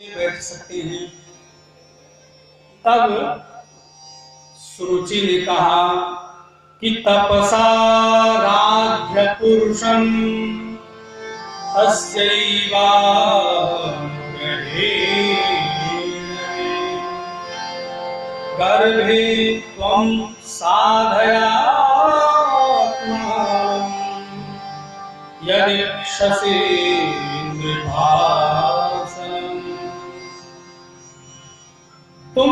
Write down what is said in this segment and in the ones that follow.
बैठ सकते हैं। तब सुरुचि ने कहा कि तपसा राध्य पुरुषम अस्यैवा गर्भे त्वं साधयात्मानं यदीक्षसे इंद्रभासनम्। तुम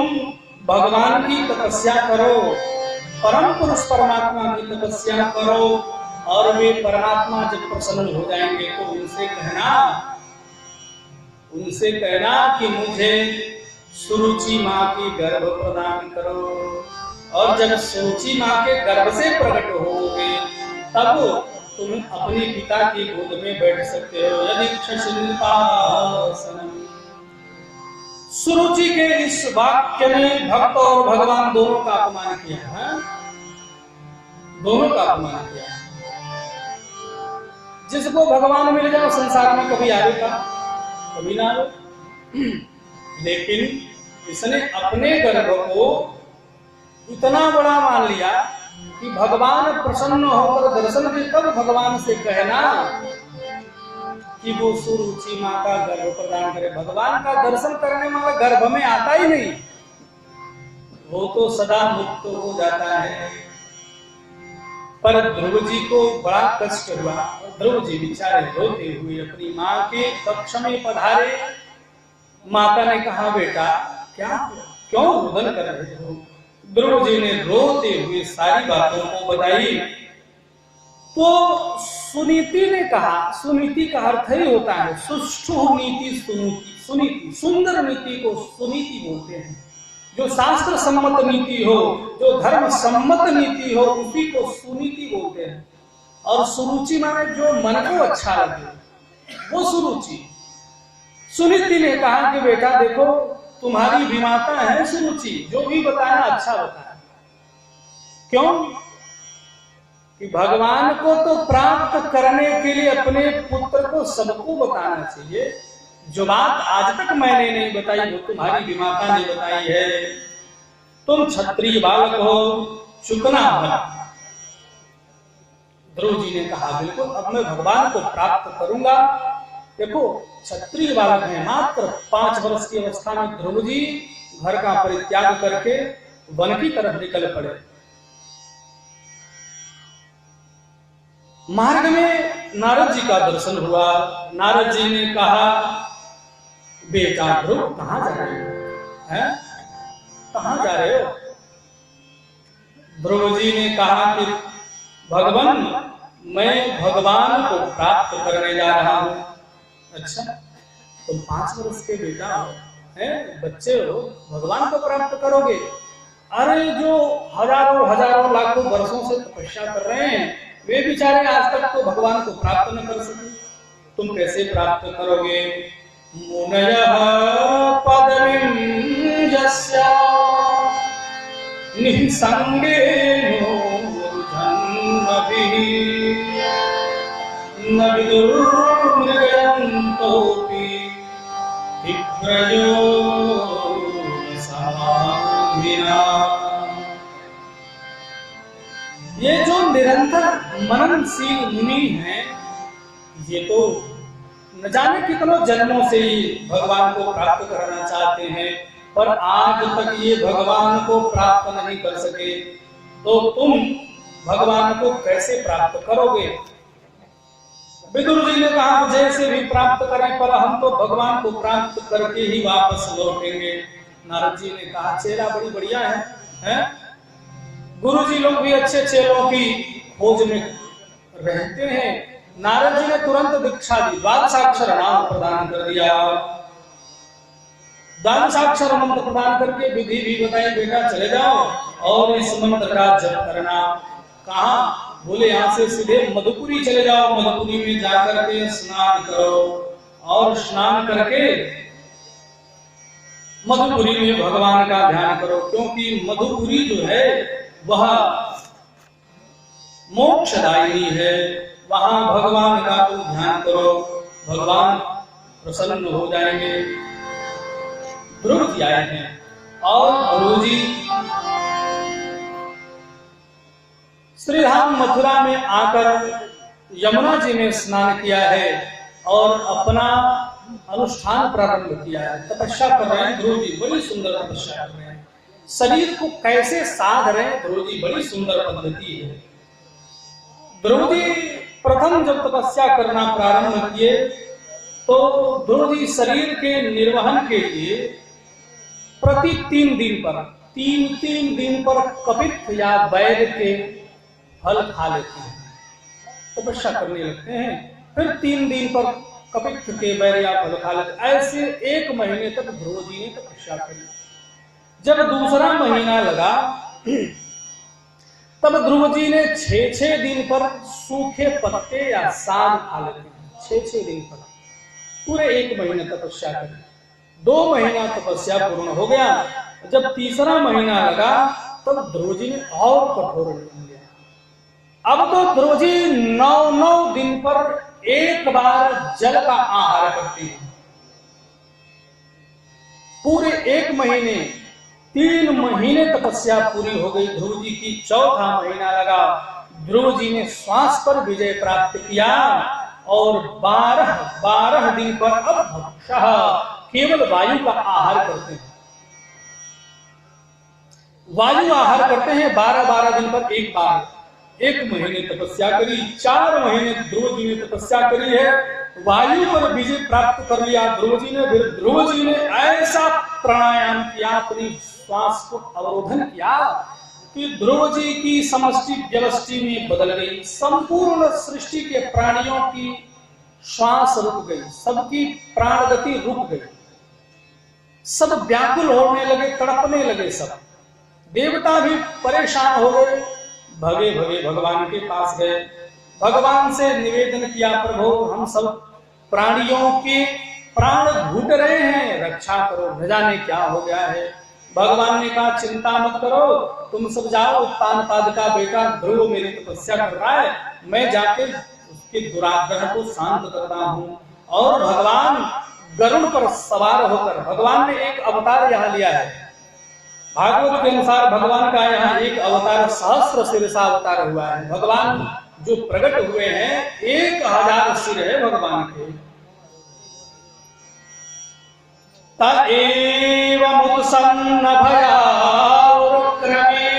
भगवान की तपस्या करो, परम पुरुष परमात्मा की तपस्या करो, और वे परमात्मा जब प्रसन्न हो जाएंगे तो उनसे कहना कि मुझे सुरुचि माँ की गर्भ प्रदान करो। और जब सुरुचि माँ के गर्भ से प्रकट होगे तब तुम अपने पिता की गोद में बैठ सकते हो। यदि सुरुचि के इस वाक्य ने भक्त और भगवान दोनों का अपमान किया है, दोनों का अपमान किया। जिसको भगवान मिल जाए संसार में कभी आएगा, कभी ना आए। लेकिन इसने अपने गर्भ को इतना बड़ा मान लिया कि भगवान प्रसन्न होकर दर्शन दे तब भगवान से कहना कि वो सुरुचि माँ का गर्भ प्रदान करे। भगवान का दर्शन करने वाला गर्भ में आता ही नहीं, वो तो सदा मुक्त हो जाता है। पर ध्रुव जी को बड़ा कष्ट हुआ। ध्रुव जी बेचारे रोते हुए अपनी माँ के कक्ष में पधारे। माता ने कहा, बेटा क्या क्यों रुदन कर रहे हो? ध्रुव जी ने रोते हुए सारी बातों को बताई। तो सुनीति ने कहा, सुनीति का अर्थ ही होता है सुष्ठु नीति, सुनीति, सुंदर नीति को सुनीति बोलते हैं। जो शास्त्र सम्मत नीति हो, जो धर्म सम्मत नीति हो, उसी को सुनीति बोलते हैं। और सुरुचि माने जो मन को अच्छा लगे, वो सुरुचि। सुनीति ने कहा कि बेटा देखो, तुम्हारी विमाता है सुरुचि, जो भी बताना अच्छा बताया। क्यों? कि भगवान को तो प्राप्त करने के लिए अपने पुत्र को सबको बताना चाहिए। जो बात आज तक मैंने नहीं बताई वो तुम्हारी विमाता ने बताई है। तुम क्षत्रिय बालक हो, चुकना मत। ध्रुव जी ने कहा, बिल्कुल, अब मैं भगवान को प्राप्त करूंगा। देखो, क्षत्रिय बालक है, मात्र 5 वर्ष की अवस्था में ध्रुव जी घर का परित्याग करके वन की तरफ निकल पड़े। मार्ग में नारद जी का दर्शन हुआ। नारद जी ने कहा, बेटा ध्रुव कहाँ जा रहे हो? हैं? कहाँ जा रहे हो? ध्रुव जी ने कहा कि भगवान, मैं भगवान को प्राप्त करने जा रहा हूँ। अच्छा, तुम 5 वर्ष के बेटा हो, हैं, बच्चे हो, भगवान को प्राप्त करोगे? अरे जो हजारों हजारों लाखों वर्षों से तपस्या कर रहे हैं, वे बेचारे आज तक तो भगवान को प्राप्त न कर सके, तुम कैसे प्राप्त करोगे? मुनयः पदवीं यस्य निःसंगेनो जन्मभिः न विदुर्मृगयन्तोऽपि विभ्रजो समाधिना। ये जो निरंतर मननशील मुनि हैं, ये तो न जाने कितनों जन्मों से ही भगवान को प्राप्त करना चाहते हैं, पर आज तक ये भगवान को प्राप्त नहीं कर सके। तो तुम भगवान को कैसे प्राप्त करोगे? विदुर जी ने कहा, जैसे भी प्राप्त करें, पर हम तो भगवान को प्राप्त करके ही वापस लौटेंगे। नारद जी ने कहा, चेला बड़ी बढ़िया है? गुरु जी लोग भी अच्छे चेलों की खोज में रहते हैं। नारद जी ने तुरंत दीक्षा दी, द्वादशाक्षर नाम प्रदान कर दिया। द्वादशाक्षर मंत्र प्रदान करके विधि भी बताई, बेटा चले जाओ और इस मंत्र का जप करना। कहाँ? बोले यहाँ से सीधे मधुपुरी चले जाओ, मधुपुरी में जाकर के स्नान करो, और स्नान करके मधुपुरी में भगवान का ध्यान करो, क्योंकि मधुपुरी जो है वह मोक्षदायिनी है। वहां भगवान का तुम ध्यान करो, भगवान प्रसन्न हो जाएंगे। ध्रुव जी आए हैं और ध्रुव जी श्रीधाम मथुरा में आकर यमुना जी में स्नान किया है और अपना अनुष्ठान प्रारंभ किया है। तपस्या कर रहे हैं ध्रुव जी, बड़ी सुंदर तपस्या कर रहे हैं। शरीर को कैसे साध रहे हैं ध्रुव जी, बड़ी सुंदर पद्धति है। ध्रुव जी प्रथम जब तपस्या करना प्रारंभ किए तो ध्रुव जी शरीर के निर्वहन के लिए प्रति 3 दिन पर कपित्थ या बैर के फल खा लेते हैं, तपस्या करने लगते हैं। फिर 3 दिन पर कपित्थ के बैर या फल खा लेते, ऐसे 1 महीने तक ध्रुव जी ने तपस्या करी। जब दूसरा महीना लगा तब ध्रुव जी ने 6 दिन पर सूखे पत्ते या साग खा लेते हैं। 6 दिन पर पूरे 1 महीने तपस्या करी। 2 महीना तपस्या पूर्ण हो गया। जब तीसरा महीना लगा तब ध्रुव जी ने और कठोर नियम लिया। अब तो ध्रुव जी 9 दिन पर एक बार जल का आहार करते हैं। पूरे 1 महीने 3 महीने तपस्या पूरी हो गई ध्रुव जी की। चौथा महीना लगा, ध्रुव जी ने श्वास पर विजय प्राप्त किया और 12 दिन पर अब भक्षः केवल वायु का आहार करते हैं। वायु आहार करते हैं 12 दिन पर एक बार। 1 महीने तपस्या करी, 4 महीने ध्रुव जी ने तपस्या करी है, वायु पर विजय प्राप्त कर लिया ध्रुव जी ने। फिर ध्रुव जी ने ऐसा प्राणायाम किया, अपनी श्वास को अवरोधन किया कि ध्रुव जी की समष्टि व्यवस्थी में बदल गई। संपूर्ण सृष्टि के प्राणियों की श्वास रुक गई, सबकी प्राण गति रुक गई, सब व्याकुल होने लगे, तड़पने लगे। सब देवता भी परेशान हो गए, भगे भगवान के पास गए, भगवान से निवेदन किया, प्रभु हम सब प्राणियों के प्राण घुट रहे हैं, रक्षा करो, न जाने क्या हो गया है। भगवान ने कहा चिंता मत करो, तुम सब जाओ, उत्तानपाद का बेटा ध्रुव मेरी तपस्या कर रहा है, मैं जाके उसके दुराग्रह को शांत करता हूँ। और भगवान गरुड़ पर सवार होकर, भगवान ने एक अवतार यहाँ लिया है। भागवत के अनुसार भगवान का यहाँ एक अवतार सहस्र शीर्षा अवतार हुआ है। भगवान जो प्रकट हुए हैं 1000 सिर है भगवान के। तएवमुत्सन्न भयावक्रमे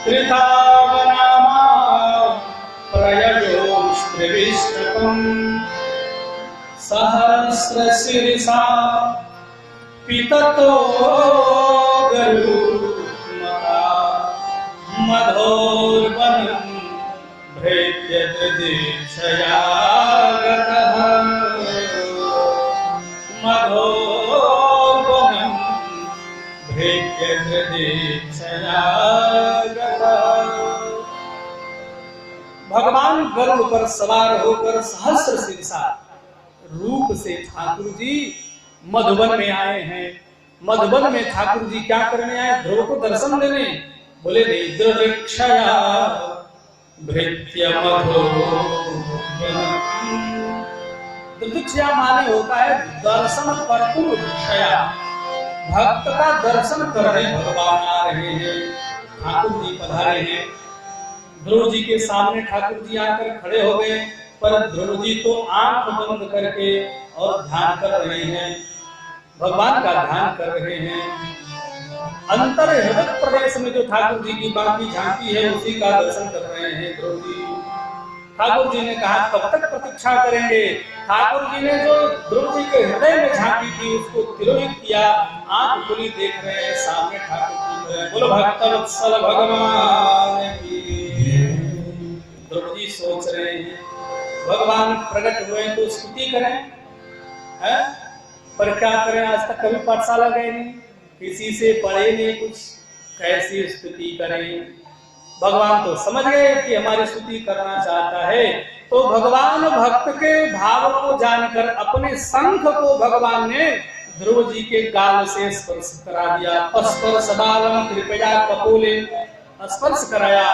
कृतावनामा प्रययोस्त्रिविष्टकम् सहस्रशीर्षा पिततो गरुत्मता मधोर्वनं भृत्यदृदीक्षया गतः मधोर्वनं भृत्यदृदीक्षया गतः। भगवान गरुड़ पर सवार होकर सहस्र शीर्षा रूप से ठाकुर जी मधुबन में आए हैं। मधुबन में ठाकुर जी क्या करने आए? ध्रुव को दर्शन देने। बोले निद्रक्षया भृत्य मधुबन माने होता है दर्शन कर्तुम क्षया, भक्त का दर्शन करने भगवान आ रहे हैं, ठाकुर जी पधारे हैं। ध्रुव जी के सामने ठाकुर जी आकर खड़े हो गए, पर ध्रुव जी तो आंख बंद करके और ध्यान कर रहे हैं, भगवान का ध्यान कर रहे हैं। अंतर हृदय प्रदेश में जो ठाकुर जी की बाकी झांकी है उसी का दर्शन कर रहे हैं ध्रुव जी। ठाकुर जी ने कहा कब तक प्रतीक्षा करेंगे? ठाकुर जी ने जो ध्रुव जी के हृदय में झांकी थी उसको तिरोहित किया, आंख खुली देख रहे हैं, सामने ठाकुर जी खड़े। बोलो भक्तवत्सल भगवान की। ध्रुव जी सोच रहे हैं भगवान प्रकट हुए तो स्तुति करें, है? पर क्या करें, आज तक कभी पाठशाला गए नहीं, किसी से पढ़े नहीं कुछ, कैसी स्तुति करें? भगवान तो समझ गए कि हमारी स्तुति करना चाहता है, तो भगवान भक्त के भाव को जानकर अपने शंख को भगवान ने ध्रुव जी के गाल से स्पर्श करा दिया। स्पर्श बालम कृपया कपोले, स्पर्श कराया।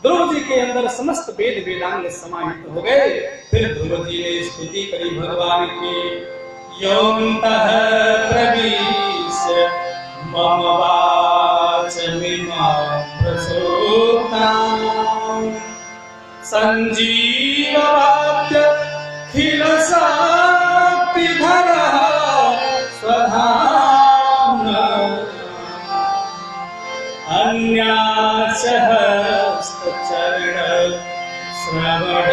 ध्रुव जी के अंदर समस्त वेद वेदांग समाहित हो गए। फिर ध्रुव जी ने स्तुति करी भगवान की। योऽन्तः प्रवीण संजीववाद्य खिल शक्तिधर स्वधाम अन्यासहस्रचरण श्रवण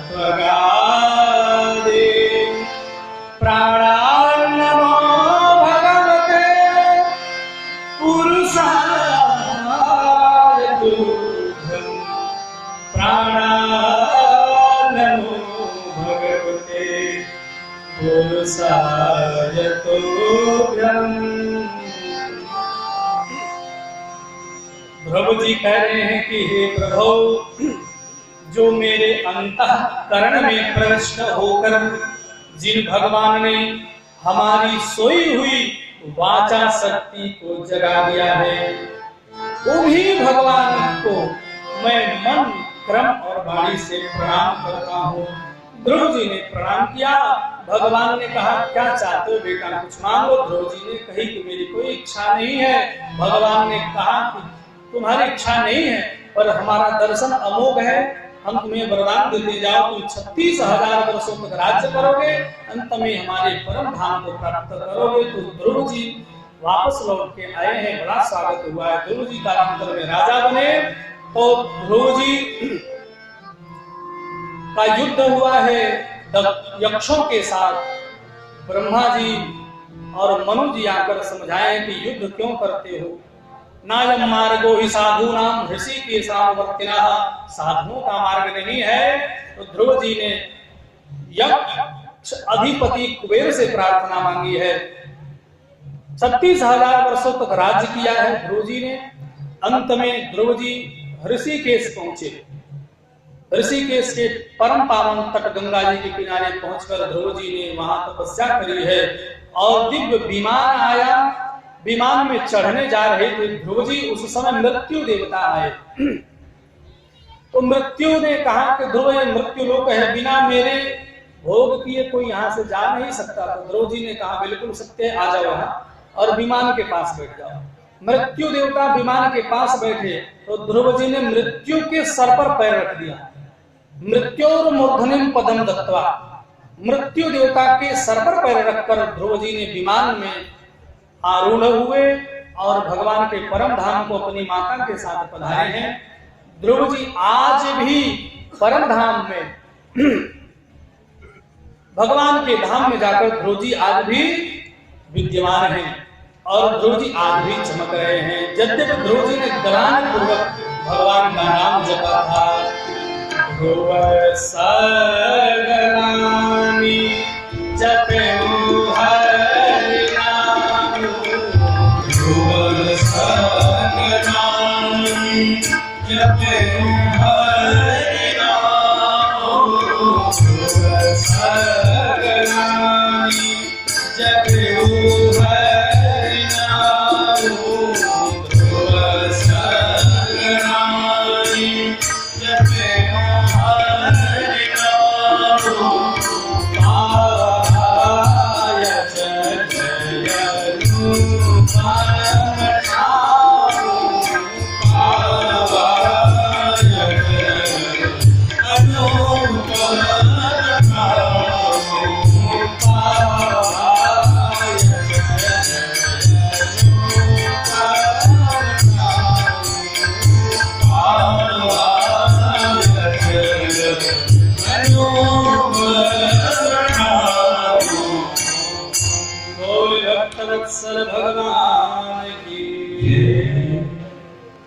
त्वगादे प्राणान्नमो भगवते पुरुषाय तुभ्यं प्राणान्नमो भगवते पुरुषाय तुभ्यं। ध्रुव जी कह रहे हैं कि हे प्रभु, जो मेरे अंतःकरण में प्रविष्ट होकर जिन भगवान ने हमारी सोई हुई वाचा शक्ति को जगा दिया है, उन्हीं भगवान को मैं मन क्रम और वाणी से प्रणाम करता हूँ। ध्रुव जी ने प्रणाम किया। भगवान ने कहा क्या चाहते हो बेटा, कुछ मांगो। ध्रुव जी ने कही कि मेरी कोई इच्छा नहीं है। भगवान ने कहा कि तुम्हारी इच्छा नहीं है पर हमारा दर्शन अमोघ है, हम तुम्हें वरदान देते जाओ, तुम 36,000 वर्षों तक राज्य करोगे, अंत में हमारे परम धाम को प्राप्त करोगे। तो ध्रुव जी वापस लौट के आए हैं, बड़ा स्वागत हुआ है। ध्रुव जी कालांतर में राजा बने। तो ध्रुव जी का युद्ध हुआ है यक्षों के साथ। ब्रह्मा जी और मनु जी आकर समझाए कि युद्ध क्यों करते हो, नायम मार्गो ही साधूनाम ऋषिकेशाम वर्तिनः, साधुओं का मार्ग नहीं है। तो ध्रुव जी ने यक्ष अधिपति कुबेर से प्रार्थना मांगी है। 36,000 वर्षों तक राज्य किया है ध्रुव जी ने। अंत में ध्रुव जी ऋषिकेश पहुंचे। ऋषिकेश के परम पावन तट गंगा जी के किनारे पहुंचकर ध्रुव जी ने वहां तपस्या करी है और दिव्य विमान आया। विमान में चढ़ने जा रहे थे ध्रुव जी, उस समय मृत्यु देवता आए। तो मृत्यु ने कहा कि ध्रुव ये मृत्यु लोक है, बिना मेरे भोग किए कोई यहाँ से जा नहीं सकता। तो ध्रुव जी ने कहा बिल्कुल सत्य, आ जाओ यहाँ और विमान के पास बैठ जाओ। मृत्यु देवता विमान के पास बैठे तो ध्रुव जी ने मृत्यु के सर पर पैर रख दिया। मृत्योर मूर्धनिम पदम दत्वा, मृत्यु देवता के सर पर पैर रखकर ध्रुव जी ने विमान में आरूढ़ हुए और भगवान के परम धाम को अपनी माता के साथ पधारे हैं। ध्रुव जी आज भी परम धाम में भगवान के धाम में जाकर ध्रुव जी आज भी विद्यमान हैं और ध्रुव जी आज भी चमक रहे हैं। यद्यपि ध्रुव जी ने दलान पूर्वक भगवान का नाम जपा था, ध्रुव सगलानी जपे हरि नाम, ध्रुव सगलानी जपे हरि नाम, ध्रुव सगलानी जपे हरि नाम, ध्रुव सगलानी जपे भगवान की